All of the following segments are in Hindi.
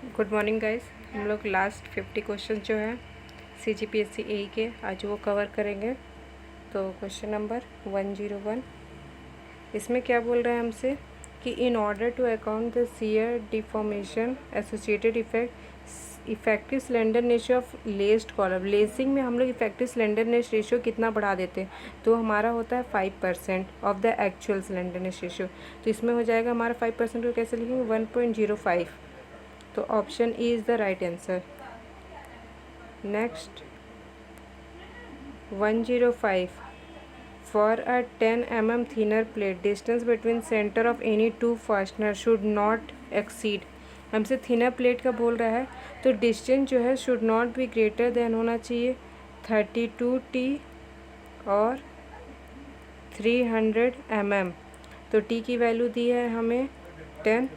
Good morning guys. हम लोग लास्ट 50 क्वेश्चन जो है CGPSC AE के आज वो कवर करेंगे। तो क्वेश्चन नंबर 101, इसमें क्या बोल रहा है हमसे कि in order to account the shear deformation associated effective slenderness of laced column. Lacing में हम लोग इफेक्टिव स्लेंडरनेस रेशियो कितना बढ़ा देते हैं, तो हमारा होता है 5% of the actual slenderness ratio. तो इसमें हो जाएगा हमारा 5% को कैसे लिखेंगे, 1.05। तो option E is the right answer. Next 105, for a 10 mm thinner plate distance between centre of any two fastener should not exceed. हमसे थिनर प्लेट का बोल रहा है, तो डिस्टेंस जो है should not be greater than होना चाहिए 32T और 300 mm। तो टी की वैल्यू दी है हमें 10,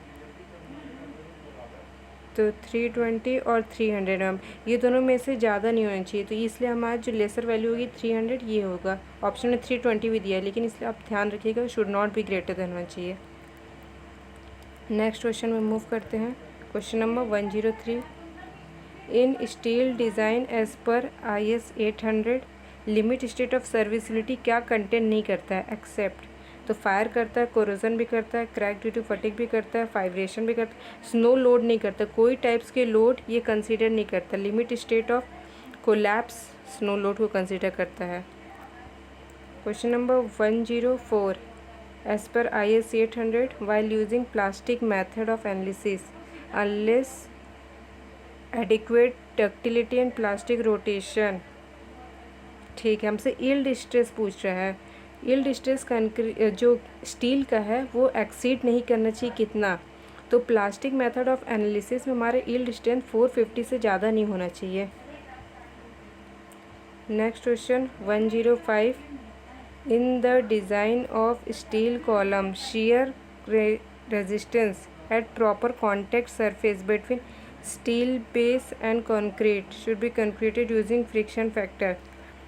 तो 320 और 300 mm, ये दोनों में से ज़्यादा नहीं होना चाहिए। तो इसलिए हमारा जो लेसर वैल्यू होगी 300 ये होगा। ऑप्शन में 320 भी दिया है, लेकिन इसलिए आप ध्यान रखिएगा should not be greater than होना चाहिए। नेक्स्ट क्वेश्चन में मूव करते हैं। Question number 103, in steel design as पर IS 800 limit state of serviceability क्या कंटेंट नहीं करता है एक्सेप्ट। तो फायर करता है, कोरोजन भी करता है, क्रैक ड्यू टू फटिग भी करता है, फाइब्रेशन भी करता है, स्नो लोड नहीं करता। कोई टाइप्स के लोड ये कंसीडर नहीं करता। Limit state of collapse snow load को कंसीडर करता है। क्वेश्चन नंबर 104, एज पर IS 800 while using plastic method of analysis unless adequate ductility and plastic rotation. ठीक है, हमसे यील्ड स्ट्रेस पूछ रहा है। यील्ड स्ट्रेस जो स्टील का है वो एक्सीड नहीं करना चाहिए कितना। तो प्लास्टिक मेथड ऑफ एनालिसिस में हमारे यील्ड स्ट्रेंथ 450 से ज़्यादा नहीं होना चाहिए। Next question 105, in the design of steel column shear resistance at proper contact surface between steel base and concrete should be calculated using friction factor.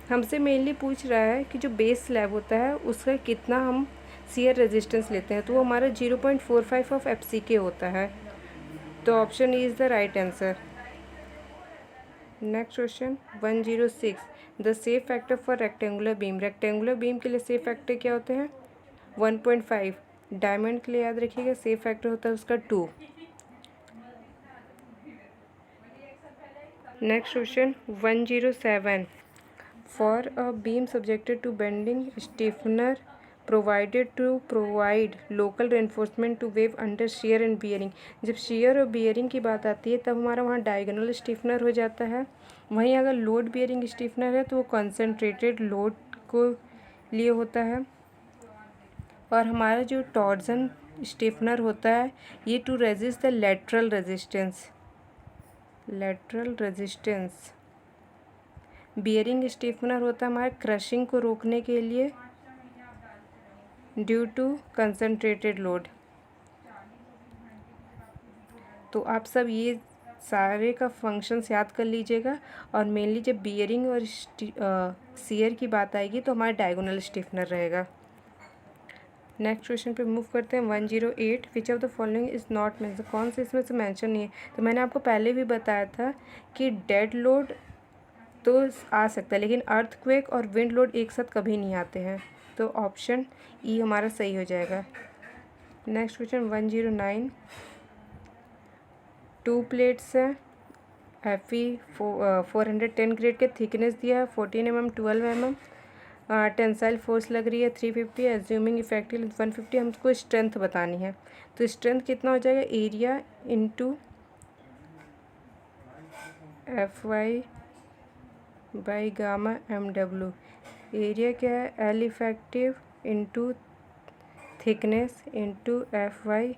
हमसे मेनली पूछ रहा है कि जो बेस स्लैब होता है उसका कितना हम शियर रेजिस्टेंस लेते हैं, तो वो हमारा 0.45 ऑफ FCK होता है। तो option E is the right answer. Next question 106, the safe factor for rectangular beam. Rectangular beam के लिए सेफ फैक्टर क्या होते हैं, 1.5। डायमंड के लिए याद रखिएगा सेफ फैक्टर होता है उसका 2। Next question 107, for a beam subjected to bending stiffener provided to provide local reinforcement to web under shear and bearing. जब शेयर और बियरिंग की बात आती है तब हमारा वहाँ डायगोनल स्टिफनर हो जाता है। वहीं अगर लोड बियरिंग स्टिफनर है तो वो कंसनट्रेटेड लोड को लिए होता है। और हमारा जो टॉर्जन स्टिफनर होता है ये to resist the lateral resistance. Bearing stiffener होता है हमारे क्रशिंग को रोकने के लिए ड्यू टू कंसनट्रेटेड लोड। तो आप सब ये सारे का फंक्शंस याद कर लीजिएगा। और मेनली जब बियरिंग और शियर की बात आएगी तो हमारा डायगोनल स्टिफनर रहेगा। नेक्स्ट क्वेश्चन पे मूव करते हैं 108, विच of the following is not mention. कौन से इसमें से मेंशन नहीं है। तो मैंने आपको पहले भी बताया था कि डेड लोड तो आ सकता है लेकिन अर्थक्वेक और विंड लोड एक साथ कभी नहीं आते हैं। तो ऑप्शन ई हमारा सही हो जाएगा। नेक्स्ट क्वेश्चन 109, टू प्लेट्स है FE 410 ग्रेड के, थिकनेस दिया है 14 mm 12 mm, टेंसाइल फोर्स लग रही है 350, एज्यूमिंग इफेक्टिव 150। हमको स्ट्रेंथ बतानी है। तो स्ट्रेंथ कितना हो जाएगा, area into FY by gamma MW। Area क्या है, L effective into thickness into FY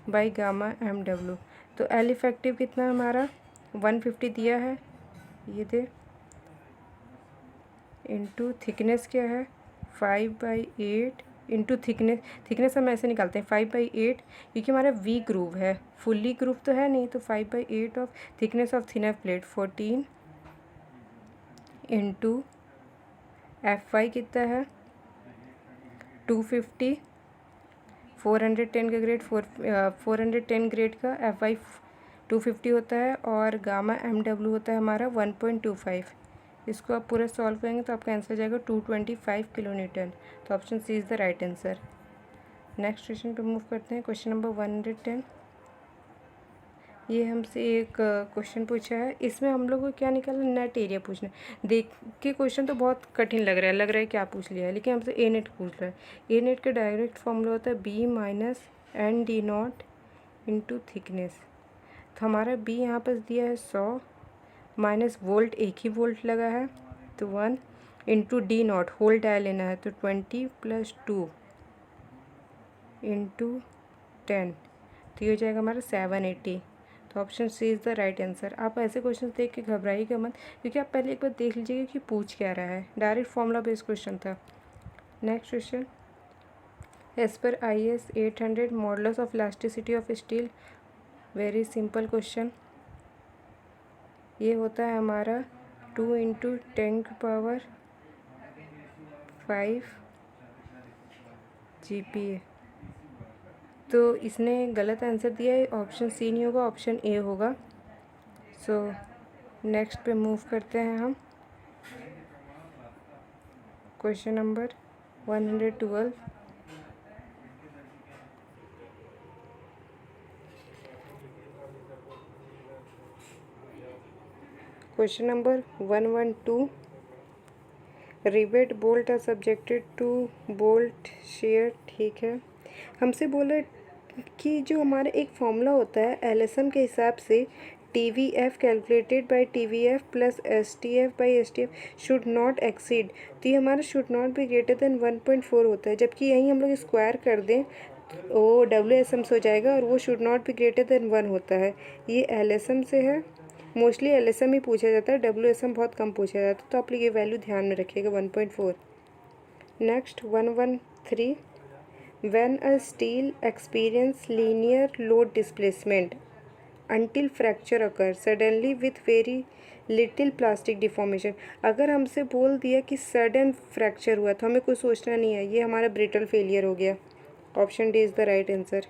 by gamma MW। तो L इफेक्टिव कितना है हमारा 150 दिया है, ये दे, इंटू थिकनेस क्या है 5/8 इंटू थिकनेस हम ऐसे निकालते हैं 5/8, क्योंकि हमारा V ग्रूव है, फुल्ली ग्रूव तो है नहीं। तो 5/8 of thickness of thinner plate 14 into FY कितना है 250, 410 का ग्रेड 410 ग्रेड का FY 250 होता है और गामा MW होता है हमारा 1.25। इसको आप पूरा सॉल्व करेंगे तो आपका आंसर जाएगा 225 किलो न्यूटन। तो option C is the right answer. Next question पे मूव करते हैं। Question number 110। ये हमसे एक क्वेश्चन पूछा है, इसमें हम लोग को क्या निकालना, नेट एरिया पूछना है। देख के क्वेश्चन तो बहुत कठिन लग रहा है क्या पूछ लिया है, लेकिन हमसे ए नेट पूछ रहा है। ए नेट का डायरेक्ट फॉर्मूला होता है B minus n d not into thickness. तो हमारा B यहाँ पर दिया है 100 माइनस वोल्ट, एक ही वोल्ट लगा है तो 1 into d not hole dial लेना है तो 20 + 2 इंटू 10, तो ये हो जाएगा हमारा 780। तो option C is the right answer. आप ऐसे क्वेश्चन देख के घबराइएगा मत, क्योंकि आप पहले एक बार देख लीजिएगा कि पूछ क्या रहा है। डायरेक्ट फॉर्मूला बेस्ड क्वेश्चन था। नेक्स्ट क्वेश्चन, एज पर IS 800 modulus of elasticity of steel. Very simple question. ये होता है हमारा 2 × 10⁵ GPa। तो इसने गलत आंसर दिया है, ऑप्शन सी नहीं होगा, ऑप्शन ए होगा। सो नेक्स्ट पे मूव करते हैं हम। Question number 112। Question number 112। Rivet bolt are subjected to bolt shear. ठीक है, हमसे बोला कि जो हमारा एक फॉर्मूला होता है LSM के हिसाब से, TVF calculated by TVF plus STF by STF should not exceed. तो ये हमारा should not be greater than 1.4 होता है, जबकि यहीं हम लोग स्क्वायर कर दें वो WSM से हो जाएगा और वो should not be greater then 1 होता है। ये LSM से है, मोस्टली LSM ही पूछा जाता है, WSM बहुत कम पूछा जाता है। तो आप लोग ये वैल्यू ध्यान में रखिएगा 1.4। Next 113। When a steel experience linear load displacement until fracture occurs suddenly with very little plastic deformation। अगर हमसे बोल दिया कि सडन फ्रैक्चर हुआ तो हमें कुछ सोचना नहीं है, ये हमारा ब्रिटल फेलियर हो गया। Option D is the right answer.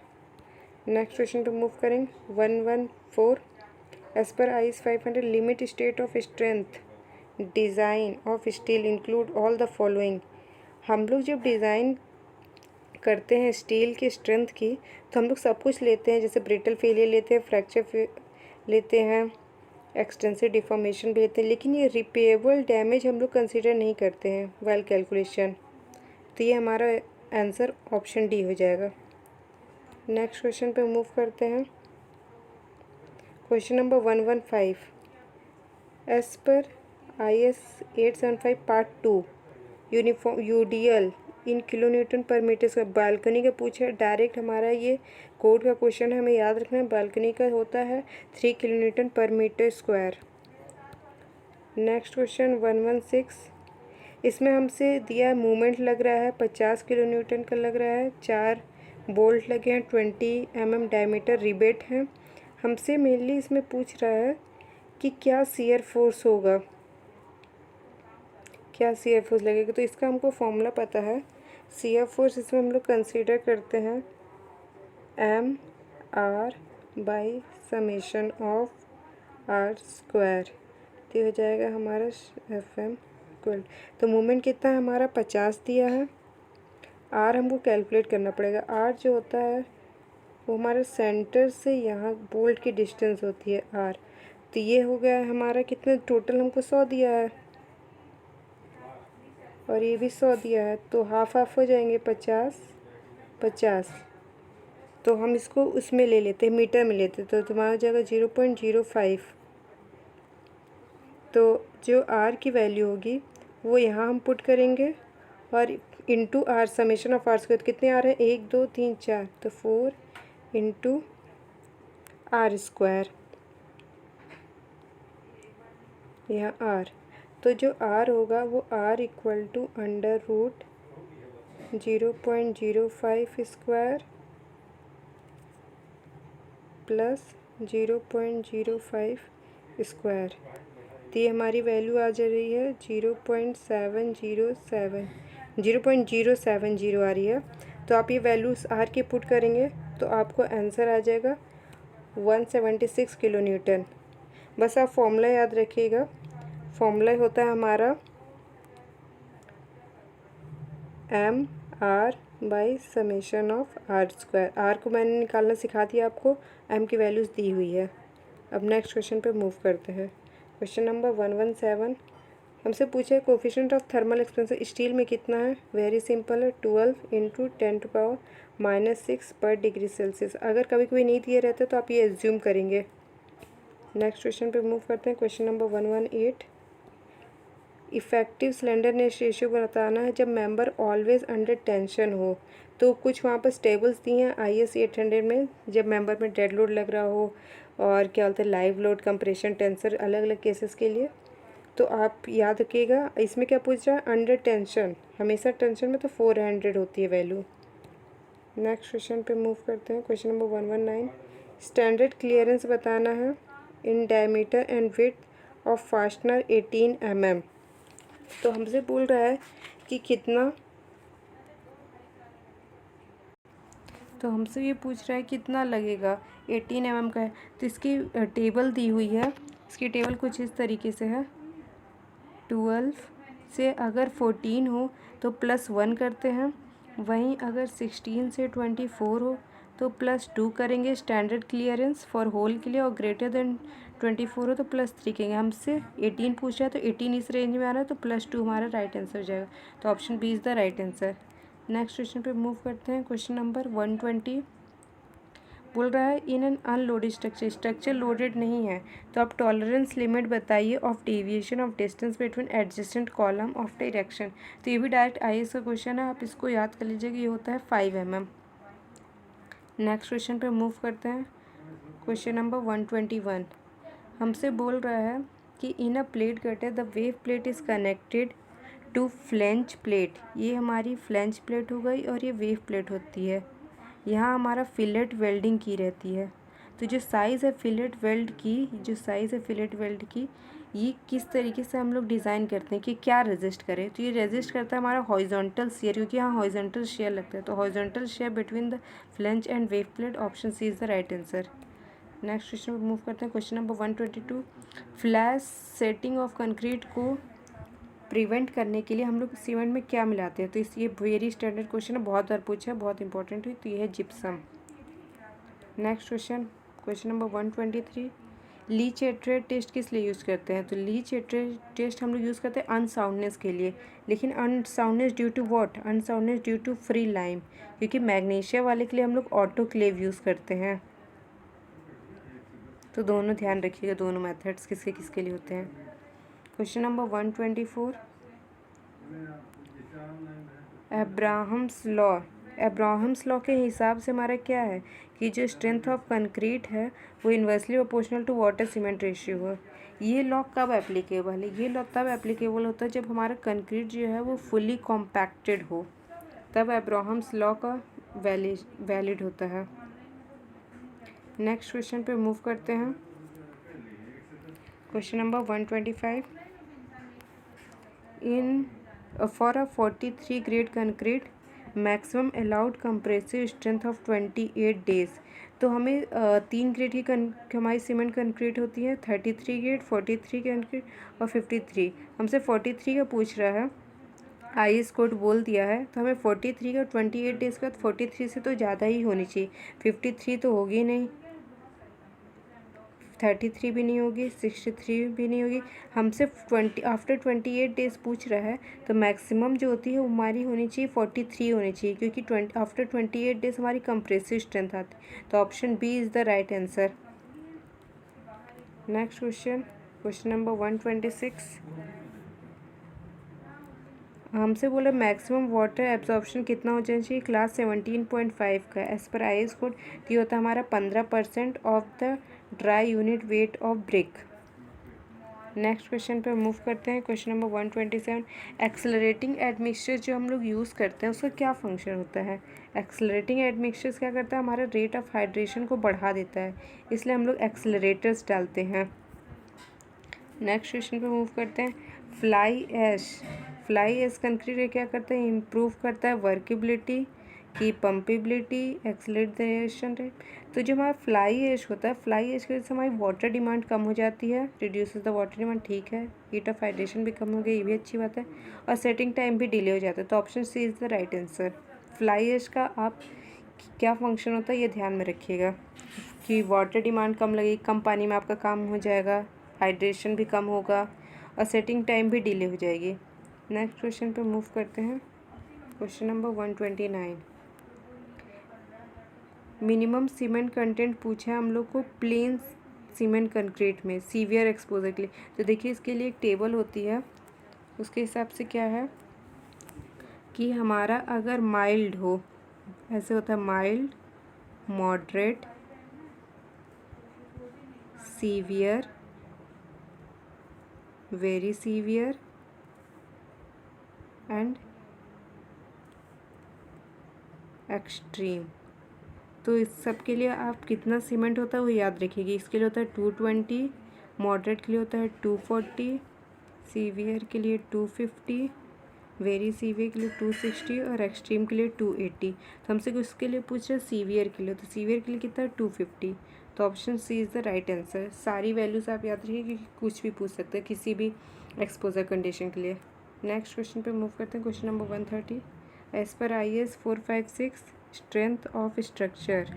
Next question पे मूव करेंगे। 114। एज पर IS 500 limit state of strength design of steel include all the following. हम लोग जब डिज़ाइन करते हैं स्टील की स्ट्रेंथ की तो हम लोग सब कुछ लेते हैं, जैसे ब्रिटल फेलियर लेते हैं, फ्रैक्चर लेते हैं, एक्सटेंसिव डिफॉर्मेशन भी लेते हैं, लेकिन ये रिपेएबल डैमेज हम लोग कंसीडर नहीं करते हैं वाइल कैलकुलेशन। तो ये हमारा आंसर ऑप्शन डी हो जाएगा। नेक्स्ट क्वेश्चन पे मूव करते हैं। Question number 115। एज पर IS 875 part 2 uniform UDL in kilo newton per metre square. Balcony का पूछा है, डायरेक्ट हमारा ये कोड का क्वेश्चन है, हमें याद रखना है। बालकनी का होता है 3 kilo newton per metre square. Next question 116। इसमें हमसे दिया मूवमेंट लग रहा है 50 किलो न्यूटन का लग रहा है, 4 बोल्ट लगे हैं, 20 mm डायमीटर रिबेट है। हमसे मेनली इसमें पूछ रहा है कि क्या शियर फोर्स होगा, क्या शियर फोर्स लगेगा। तो इसका हमको फॉर्मूला पता है। शियर फोर्स इसमें हम लोग कंसीडर करते हैं MR by summation of R²। तो हो जाएगा हमारा FM इक्वल। तो मूवमेंट कितना है हमारा 50 दिया है। R हमको कैलकुलेट करना पड़ेगा। R जो होता है वो हमारे सेंटर से यहाँ बोल्ट की डिस्टेंस होती है R। तो ये हो गया है हमारा कितना, टोटल हमको 100 दिया है और ये भी 100 दिया है, तो हाफ हाफ हो जाएंगे 50-50। तो हम इसको उसमें ले लेते हैं, मीटर में लेते तो तुम्हारा हो जाएगा 0.05। तो जो R की वैल्यू होगी वो यहाँ हम पुट करेंगे और into R summation of R² कितने आ रहे हैं 1 2 3 4, तो 4 इंटू R², यहाँ R। तो जो R होगा वो R equal to √0.05 square plus 0.05 square. तो ये हमारी वैल्यू आ जा रही है 0.707 आ रही है। तो आप ये वैल्यूज़ R के पुट करेंगे तो आपको आंसर आ जाएगा 176 किलो न्यूटन। बस आप फॉर्मूला याद रखिएगा, फॉर्मूला होता है हमारा M R by summation of R square. R को मैंने निकालना सिखा दिया आपको, एम की वैल्यूज़ दी हुई है। अब नेक्स्ट क्वेश्चन पे मूव करते हैं। क्वेश्चन नंबर 117 हमसे पूछा है coefficient of thermal expansion steel में कितना है। वेरी सिंपल है, 12 इंटू 10⁻⁻6 पर डिग्री सेल्सियस। अगर कभी कोई नहीं दिए रहते तो आप ये एज्यूम करेंगे। नेक्स्ट क्वेश्चन पे मूव करते हैं। Question number 118 effective slenderness ratio बताना है जब मेंबर ऑलवेज अंडर टेंशन हो। तो कुछ वहाँ पर टेबल्स दी हैं IS 800 में, जब मेंबर में डेड लोड लग रहा हो और क्या बोलते हैं लाइव लोड, कंप्रेशन, टेंसर, अलग अलग केसेस के लिए। तो आप याद रखिएगा इसमें क्या पूछ रहा है, अंडर टेंशन, हमेशा टेंशन में तो 400 होती है वैल्यू। नेक्स्ट क्वेश्चन पे मूव करते हैं। क्वेश्चन नंबर 119 स्टैंडर्ड क्लियरेंस बताना है in diameter and width of fastener 18 mm। तो हमसे बोल रहा है कि कितना, तो हमसे ये पूछ रहा है कितना लगेगा, 18 mm का है। तो इसकी टेबल दी हुई है, इसकी टेबल कुछ इस तरीके से है। 12 से अगर 14 हो तो +1 करते हैं, वहीं अगर 16 से 24 हो तो +2 करेंगे स्टैंडर्ड क्लियरेंस फॉर होल के लिए, और ग्रेटर देन 24 हो तो +3 करेंगे। हमसे 18 पूछा है तो 18 इस रेंज में आ रहा है तो +2 हमारा राइट आंसर हो जाएगा। तो option B is the right answer. Next question पे मूव करते हैं। क्वेश्चन नंबर 120 बोल रहा है in an unloaded structure, structure loaded नहीं है तो आप टॉलरेंस लिमिट बताइए of deviation of distance between adjacent column of direction. तो ये भी डायरेक्ट IAS का क्वेश्चन है, आप इसको याद कर लीजिएगा, ये होता है 5 mm। नेक्स्ट क्वेश्चन पे मूव करते हैं। क्वेश्चन नंबर 121 हमसे बोल रहा है कि in a plate girder the web plate is connected to flange plate. ये हमारी फ्लेंज प्लेट हो गई और ये वेव प्लेट होती है। यहाँ हमारा फिलेट वेल्डिंग की रहती है। तो जो साइज़ है फिलेट वेल्ड की, ये किस तरीके से हम लोग डिज़ाइन करते हैं कि क्या रेजिस्ट करे। तो ये रेजिस्ट करता है हमारा हॉरिजॉन्टल शेयर, क्योंकि यहाँ हॉरिजॉन्टल शेयर लगता है। तो horizontal shear between the flange and web plate, option C is the right answer. Next question पर मूव करते हैं। Question number 122 flash setting of concrete को प्रिवेंट करने के लिए हम लोग सीमेंट में क्या मिलाते हैं। तो ये वेरी स्टैंडर्ड क्वेश्चन है, बहुत बार पूछा है, बहुत इंपॉर्टेंट है। तो ये है gypsum. Next question, question number 123 Le एट्रेट टेस्ट किस लिए यूज़ करते हैं। तो लीच एट्रेट टेस्ट हम लोग यूज़ करते हैं अनसाउंडनेस के लिए, लेकिन unsoundness due to what, unsoundness due to free lime, क्योंकि मैग्नीशिया वाले के लिए हम लोग ऑटोक्लेव यूज़ करते हैं। तो दोनों ध्यान रखिएगा, दोनों मेथड्स किसके किसके लिए होते हैं। क्वेश्चन नंबर 124 एब्राहम्स लॉ के हिसाब से हमारा क्या है कि जो स्ट्रेंथ ऑफ कंक्रीट है वो inversely proportional to water cement ratio है। ये लॉ कब एप्लीकेबल है, ये लॉ तब एप्लीकेबल होता है जब हमारा कंक्रीट जो है वो फुली कॉम्पैक्टेड हो, तब एब्राहम्स लॉ का वैलिड होता है। नेक्स्ट क्वेश्चन पे मूव करते हैं। Question number 125 in for a 43 grade concrete maximum allowed compressive strength of 28 days. तो हमें 3 ग्रेड की हमारी सीमेंट कंक्रीट होती है, 33 ग्रेड, 43 कंक्रीट और 53। हमसे 43 का पूछ रहा है, IAS कोड बोल दिया है, तो हमें 43 का 28 डेज का 43 से तो ज़्यादा ही होनी चाहिए। 53 तो होगी नहीं, 33 भी नहीं होगी, 63 भी नहीं होगी। हमसे आफ्टर 28 डेज पूछ रहा है, तो मैक्सिमम जो होती है वो हमारी होनी चाहिए 43 होनी चाहिए, क्योंकि आफ्टर 28 डेज हमारी कंप्रेसिव स्ट्रेंथ आती है। तो option B is the right answer. Next question, question number 126 हमसे बोला मैक्सिमम वाटर एब्जॉर्प्शन कितना हो जाना चाहिए, क्लास 17.5 का। एज़ पर IAS कोड ये होता है हमारा 15% of the dry unit weight of brick. Next question पे मूव करते हैं। क्वेश्चन नंबर 127 एक्सेलरेटिंग एडमिक्सचर जो हम लोग यूज़ करते हैं उसका क्या फंक्शन होता है। एक्सेलरेटिंग एडमिक्सचर्स क्या करता है, हमारा रेट ऑफ हाइड्रेशन को बढ़ा देता है, इसलिए हम लोग एक्सेलरेटर्स डालते हैं। नेक्स्ट क्वेश्चन पे मूव करते हैं। फ्लाई ऐश कंक्रीट क्या करता है, इम्प्रूव करता है वर्केबिलिटी कि पंपेबिलिटी, एक्सेलरेशन रेट। तो जो हमारा फ्लाई ऐश होता है, फ्लाई ऐश की वजह से हमारी वाटर डिमांड कम हो जाती है, रिड्यूसेस द वाटर डिमांड, ठीक है। हीट ऑफ हाइड्रेशन भी कम हो गई, ये भी अच्छी बात है। और सेटिंग टाइम भी डिले हो जाता है। तो option C is the right answer. Fly ash का आप क्या फंक्शन होता है ये ध्यान में रखिएगा कि वाटर डिमांड कम लगेगी, कम पानी में आपका काम हो जाएगा, हाइड्रेशन भी कम होगा और सेटिंग टाइम भी डिले हो जाएगी। नेक्स्ट क्वेश्चन पे मूव करते हैं। Question number 129। Minimum cement content पूछा है हम लोग को प्लेन सीमेंट कंक्रीट में सीवियर एक्सपोजर के लिए। तो देखिए इसके लिए एक टेबल होती है, उसके हिसाब से क्या है कि हमारा अगर माइल्ड हो, ऐसे होता है mild, moderate, severe, very severe and extreme. तो इस सब के लिए आप कितना सीमेंट होता है वो याद रखिएगा। इसके लिए होता है 220, मॉडरेट के लिए होता है 240, सीवियर के लिए 250, वेरी सीवियर के लिए 260 और एक्सट्रीम के लिए 280। तो हमसे इसके लिए पूछ रहे हैं सीवियर के लिए, तो सीवियर के लिए कितना है 250। तो option C is the right answer. सारी वैल्यूज़ आप याद रखिए क्योंकि कुछ भी पूछ सकते हैं किसी भी एक्सपोजर कंडीशन के लिए। नेक्स्ट क्वेश्चन पे मूव करते हैं। Question number 130। एज पर IAS 456 स्ट्रेंथ ऑफ स्ट्रक्चर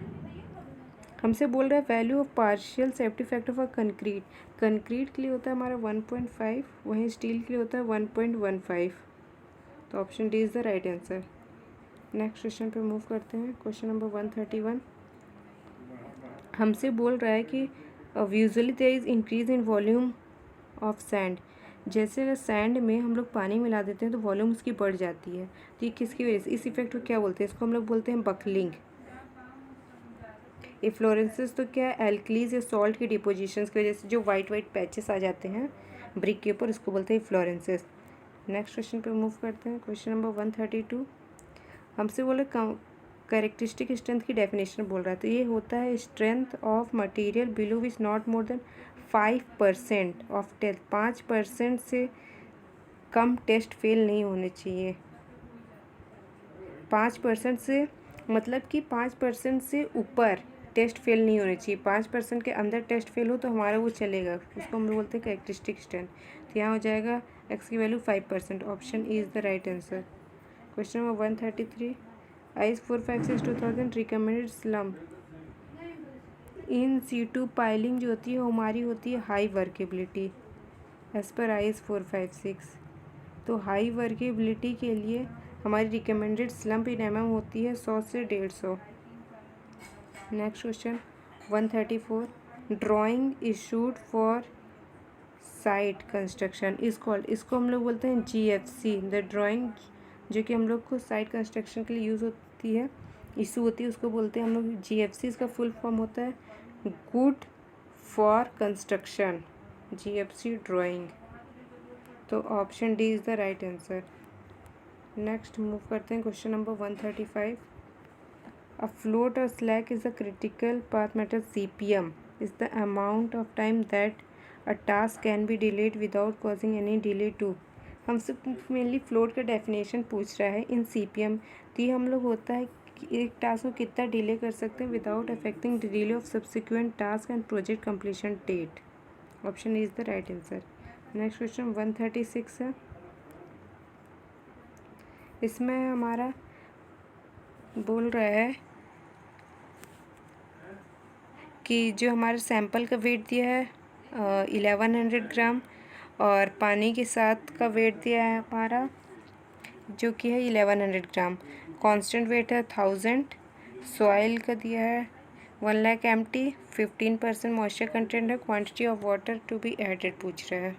हमसे बोल रहा है value of partial safety factor for concrete. Concrete के लिए होता है हमारा 1.5, वहीं स्टील के लिए होता है 1.15। तो option D is the right answer. Next question पे मूव करते हैं। Question number 131। हमसे बोल रहा है कि usually there is increase in volume of sand. जैसे अगर सैंड में हम लोग पानी मिला देते हैं तो वॉल्यूम उसकी बढ़ जाती है। तो ये किसकी वजह से, इस इफेक्ट को क्या बोलते हैं, इसको हम लोग बोलते हैं बकलिंग। इफ्लोरेंसेस तो क्या है, एल्कलीज या सॉल्ट की डिपोजिशंस की वजह से जो वाइट वाइट पैचेस आ जाते हैं ब्रिक के ऊपर, उसको बोलते हैं इफ्लोरेंसेस। नेक्स्ट क्वेश्चन पे मूव करते हैं। Question number 132। हमसे बोले कैरेक्टरिस्टिक स्ट्रेंथ की डेफिनेशन बोल रहा है। तो ये होता है strength of material below which not more than 5% of test. 5% से कम टेस्ट फेल नहीं होने चाहिए। 5% से मतलब कि 5% से ऊपर टेस्ट फेल नहीं होने चाहिए। 5% के अंदर टेस्ट फेल हो तो हमारा वो चलेगा, उसको हम बोलते हैं कैरेक्टरिस्टिक स्ट्रेंथ। तो यहाँ हो जाएगा एक्स की value 5%। Option E is the right answer. Question number 133। IS 456/2000 recommended slump in situ piling जो होती है वो हमारी होती है हाई वर्केबिलिटी एज़ पर IS 456। तो हाई वर्केबिलिटी के लिए हमारी रिकमेंडेड स्लम्प इन mm होती है 100 से 150। Next question 134। Drawing issued for site construction is called. इसको हम लोग बोलते हैं GFC। द ड्राइंग जो कि हम लोग को साइट कंस्ट्रक्शन के लिए यूज़ होती है, इशू होती है, उसको बोलते हैं हम लोग GFC। इसका फुल फॉर्म होता है good for construction, GFC drawing. तो option D is the right answer. Next move करते हैं। Question number 135। A float or slack is a critical path method CPM is the amount of time that a task can be delayed without causing any delay to. हमसे मेनली फ्लोट का डेफिनेशन पूछ रहा है इन CPM। तो ये हम लोग होता है कि एक टास्क को कितना डिले कर सकते हैं without affecting the delay of subsequent task and project completion date. Option is the right answer. Next question 136 है। इसमें हमारा बोल रहा है कि जो हमारा सैंपल का वेट दिया है 1100 ग्राम और पानी के साथ का वेट दिया है हमारा जो कि है 1100 ग्राम। कांस्टेंट वेट है 1000। सॉइल का दिया है 1 लाख MT। 15% मॉइस्चर कंटेंट है। Quantity of water to be added पूछ रहा है।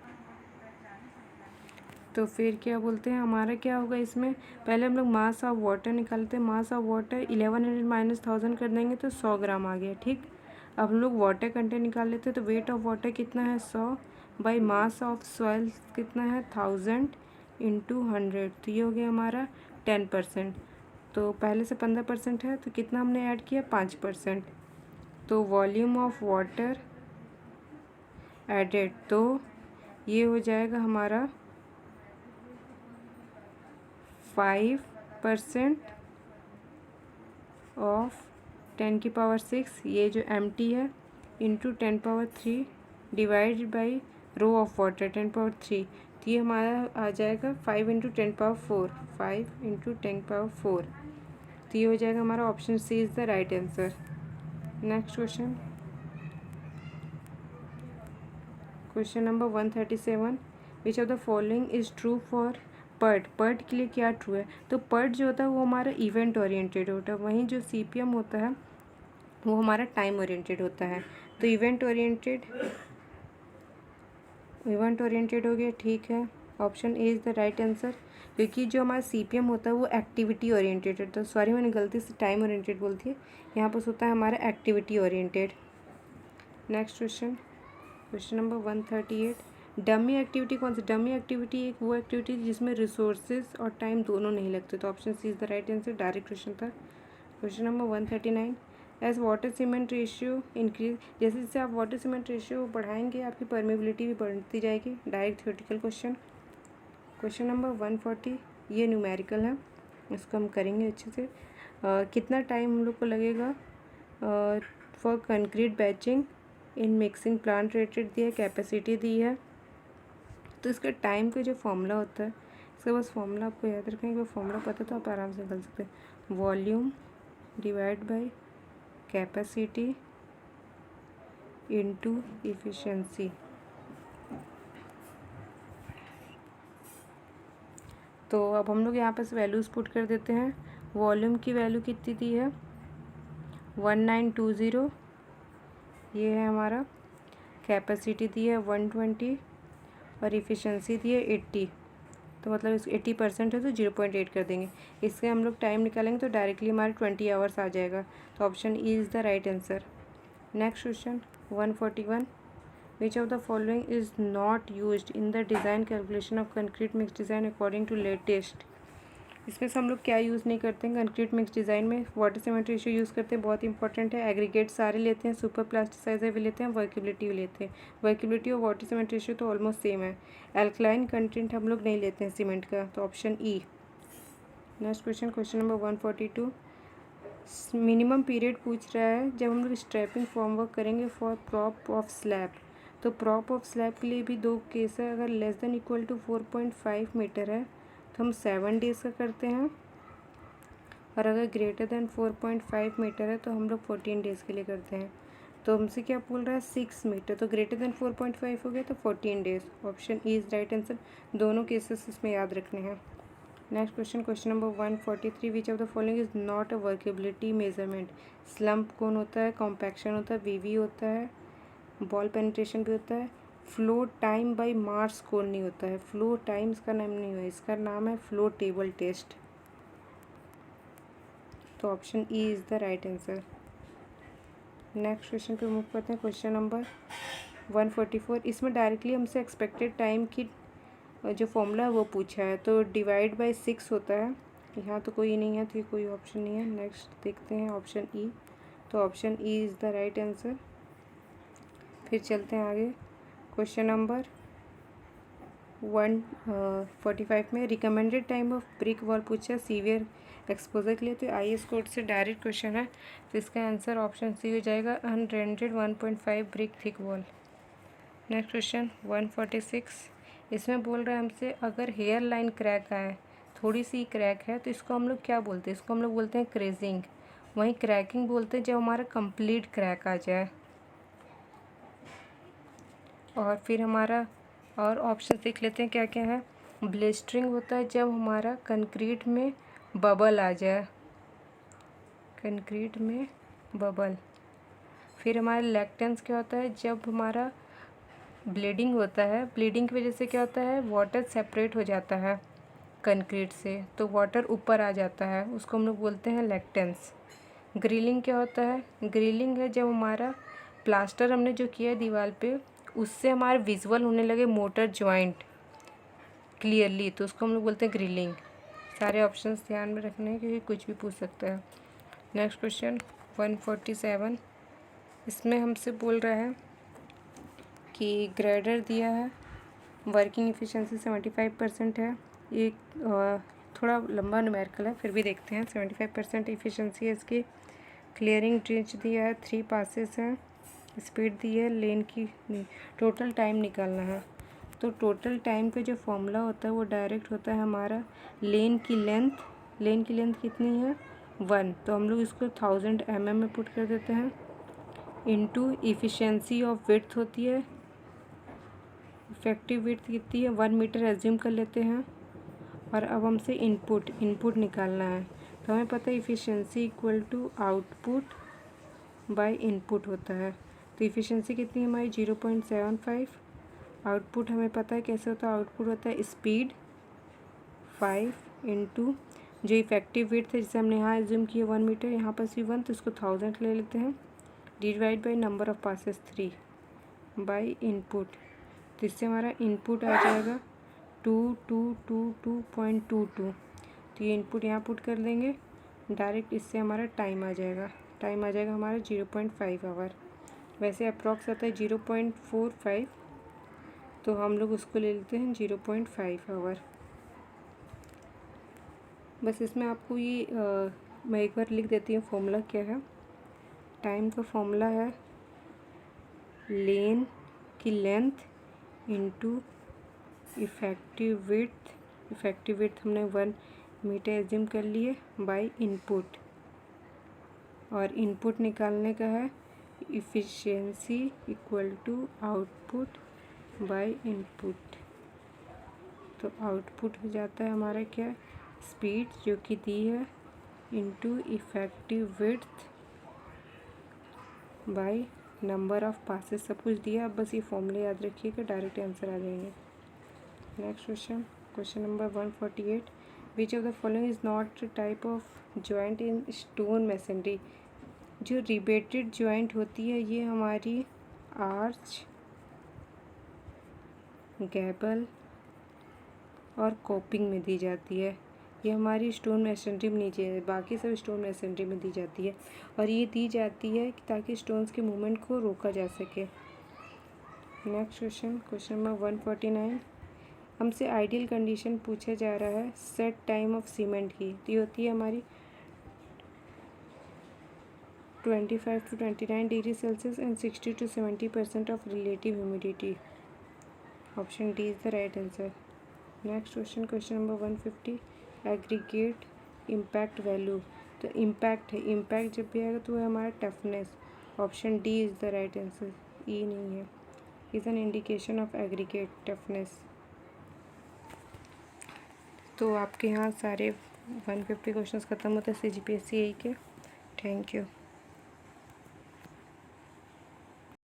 तो फिर क्या बोलते हैं हमारा क्या होगा इसमें, पहले हम लोग मास ऑफ वाटर निकालते हैं। मास ऑफ वाटर 1100 माइनस 1000 कर देंगे तो 100 ग्राम आ गया, ठीक। अब हम लोग वाटर कंटेंट निकाल लेते हैं। तो वेट ऑफ वाटर कितना है 100 बाई मास ऑफ सॉइल कितना है 1000 इंटू 100। तो ये हो गया हमारा 10%। तो पहले से 15% है तो कितना हमने ऐड किया 5%। तो वॉल्यूम ऑफ वाटर एडेड, तो ये हो जाएगा हमारा 5% ऑफ 10⁶, ये जो एम्प्टी है, into 10⁻³ divide by rho of water 10⁻³, तो ये हमारा आ जाएगा 5 × 10⁻⁴, 5 × 10⁻⁴, तो ये हो जाएगा हमारा option C is the right answer. Next question number 137, which of the following is true for PERT. PERT के लिए क्या ट्रू है, तो पर्ट जो होता है वो हमारा इवेंट ओरिएंटेड होता है, वहीं जो सीपीएम होता है वो हमारा टाइम ओरिएंटेड होता है। तो इवेंट ओरिएंटेड हो गया, ठीक है, option A is the right answer, क्योंकि जो हमारा सीपीएम होता है वो एक्टिविटी ओरिएंटेड है। तो सॉरी, मैंने गलती से टाइम ओरिएंटेड बोल दिया, यहाँ पर होता है हमारा activity oriented. Next question number 138, dummy activity कौन सी। डमी एक्टिविटी एक वो एक्टिविटी जिसमें रिसोर्सेज और टाइम दोनों नहीं लगते, तो option C is the right answer, direct question था। Question number 139, as water cement ratio increase, जैसे जैसे आप वाटर सीमेंट रेशियो बढ़ाएंगे आपकी परमेबिलिटी भी बढ़ती जाएगी, direct theoretical question. Question number 140, ये न्यूमेरिकल है, इसको हम करेंगे अच्छे से। कितना टाइम हम लोग को लगेगा for concrete batching in mixing plant rated दिया है, कैपेसिटी दी है, तो इसका टाइम का जो फॉर्मूला होता है, इसका बस फॉर्मूला आपको याद रखेंगे, वो फॉर्मूला पता तो आप आराम से कर सकते हैं, volume divide by capacity into efficiency. तो अब हम लोग यहाँ पर वैल्यूज़ पुट कर देते हैं। वॉल्यूम की वैल्यू कितनी दी है 1920, ये है हमारा, कैपेसिटी दी है 120 और इफ़िशेंसी दी है 80, तो मतलब इस 80% है तो 0.8 कर देंगे। इससे हम लोग टाइम निकालेंगे तो डायरेक्टली हमारे 20 आवर्स आ जाएगा, तो option E is the right answer. Next question 141, which of the following is not used in the design calculation of concrete mix design according to latest. इसमें से हम लोग क्या यूज़ नहीं करते हैं कंक्रीट मिक्स डिज़ाइन में, वाटर सीमेंट रेशियो यूज़ करते हैं, बहुत इंपॉर्टेंट है। एग्रीगेट सारे लेते हैं, सुपर प्लास्टिसाइजर भी लेते हैं, वर्केबिलिटी भी लेते हैं। वर्केबिलिटी और वाटर सीमेंट रेशियो तो ऑलमोस्ट सेम है। एल्कलाइन कंटेंट हम लोग नहीं लेते हैं सीमेंट का, तो option E. Next question number 142, minimum period पूछ रहा है जब हम लोग स्ट्रैपिंग फॉर्मवर्क करेंगे फॉर प्रॉप ऑफ स्लैब। तो प्रॉप ऑफ स्लैब के लिए भी दो केस है, अगर less than equal to 4.5 metre है तो हम 7 डेज़ का करते हैं, और अगर ग्रेटर देन 4.5 मीटर है तो हम लोग 14 डेज़ के लिए करते हैं। तो हमसे क्या बोल रहा है 6 मीटर, तो ग्रेटर देन 4.5 हो गया तो 14 days, option E is right answer. दोनों केसेस इसमें याद रखने हैं। Next question number 143, which of the following is not a workability measurement. Slump कौन होता है, कॉम्पैक्शन होता है, वीवी होता है, बॉल पेनिट्रेशन भी होता है, फ्लो टाइम बाय मार्स कौन नहीं होता है। फ्लो टाइम इसका नाम नहीं है, इसका नाम है फ्लो टेबल टेस्ट, तो option E is the right answer. Next question पे मूव करते हैं, क्वेश्चन नंबर 144, इसमें डायरेक्टली हमसे एक्सपेक्टेड टाइम की जो फॉर्मूला है वो पूछा है, तो डिवाइड बाय 6 होता है, यहाँ तो कोई नहीं है तो ये कोई ऑप्शन नहीं है। नेक्स्ट देखते हैं ऑप्शन ई, तो option E is the right answer. फिर चलते हैं आगे, क्वेश्चन नंबर 145 में recommended time of brick wall पूछा है सीवियर एक्सपोजर के लिए, तो IAS कोड से डायरेक्ट क्वेश्चन है, तो इसका आंसर ऑप्शन सी हो जाएगा, अनरेंडेड 1.5 brick thick wall. Next question 146, इसमें बोल रहा है हमसे अगर हेयर लाइन क्रैक आए, थोड़ी सी क्रैक है, तो इसको हम लोग क्या बोलते हैं, इसको हम लोग बोलते हैं क्रेजिंग, वहीं क्रैकिंग बोलते हैं जब हमारा कंप्लीट क्रैक आ जाए। और फिर हमारा और ऑप्शन देख लेते हैं क्या क्या है। ब्लिस्टरिंग होता है जब हमारा कंक्रीट में बबल आ जाए, कंक्रीट में बबल। फिर हमारा लैक्टेंस क्या होता है जब हमारा ब्लीडिंग होता है, ब्लीडिंग की वजह से क्या होता है वाटर सेपरेट हो जाता है कंक्रीट से, तो वाटर ऊपर आ जाता है, उसको हम लोग बोलते हैं लैक्टेंस। ग्रिलिंग क्या होता है, ग्रिलिंग है जब हमारा प्लास्टर हमने जो किया है दीवार पे उससे हमारे विजुअल होने लगे मोटर जॉइंट क्लियरली, तो उसको हम लोग बोलते हैं ग्रिलिंग। सारे ऑप्शंस ध्यान में रखने हैं क्योंकि कुछ भी पूछ सकता है। नेक्स्ट क्वेश्चन 147, इसमें हमसे बोल रहा है कि ग्रेडर दिया है, वर्किंग एफिशिएंसी 75% है, ये थोड़ा लंबा न्यूमेरिकल है फिर भी देखते हैं। 75% एफिशिएंसी है इसकी। क्लियरिंग ट्रीच दिया है, 3 पासेस हैं, स्पीड दी है, लेन की नहीं, टोटल टाइम निकालना है। तो टोटल टाइम का जो फॉर्मूला होता है वो डायरेक्ट होता है हमारा लेन की लेंथ कितनी है 1, तो हम लोग इसको 1000 mm में पुट कर देते हैं, इनटू इफ़िशेंसी ऑफ विड्थ होती है, इफेक्टिव विड्थ कितनी है 1 मीटर एज्यूम कर लेते हैं। और अब हमसे इनपुट निकालना है, तो हमें पता है efficiency equal to output by input होता है। तो इफ़िशेंसी कितनी है हमारी 0.75, आउटपुट हमें पता है कैसे होता है, आउटपुट होता है स्पीड 5 इंटू जो इफेक्टिव विड्थ है जिसे हमने यहाँ एज्यूम किया 1 मीटर, यहाँ पर भी 1 तो इसको 1000 ले लेते हैं, divide by number of passes 3 by input. तो इससे हमारा इनपुट आ जाएगा 2222.22। तो ये इनपुट यहाँ पुट कर देंगे डायरेक्ट, इससे हमारा टाइम आ जाएगा हमारा 0.5 आवर। वैसे अप्रॉक्स आता है 0.45, तो हम लोग उसको ले लेते हैं 0.5 आवर। बस इसमें आपको ये मैं एक बार लिख देती हूँ फॉर्मूला क्या है। टाइम का फॉर्मूला है लेन की लेंथ इनटू इफ़ेक्टिव विड्थ हमने 1 मीटर एज्यूम कर लिए बाय इनपुट, और इनपुट निकालने का है efficiency equal to output by input. तो आउटपुट हो जाता है हमारा क्या, स्पीड जो कि दी है into effective width by number of passes, सब कुछ दिया। अब बस ये फॉर्मूले याद रखिएगा, डायरेक्ट आंसर आ जाएंगे। Next question number 148, which of the following is not type of joint in stone masonry. जो रिबेटेड जॉइंट होती है ये हमारी आर्च, गैबल और कोपिंग में दी जाती है। ये हमारी स्टोन मैसनरी में नहीं चाहिए, बाकी सब स्टोन मैसनरी में दी जाती है, और ये दी जाती है ताकि स्टोन्स के मूवमेंट को रोका जा सके। नेक्स्ट क्वेश्चन नंबर 149, हमसे आइडियल कंडीशन पूछा जा रहा है सेट टाइम ऑफ सीमेंट की। तो ये होती है हमारी 25 to 29 degree Celsius and 60 to 70% of relative humidity. Option D is the right answer. Next question number 150, aggregate impact value. तो इम्पैक्ट है, इम्पैक्ट जब भी आएगा तो वो हमारा toughness. Option D is the right answer, E नहीं है, is an indication of aggregate toughness. तो आपके यहाँ सारे 150 क्वेश्चंस ख़त्म होते हैं CGPSC के। Thank you.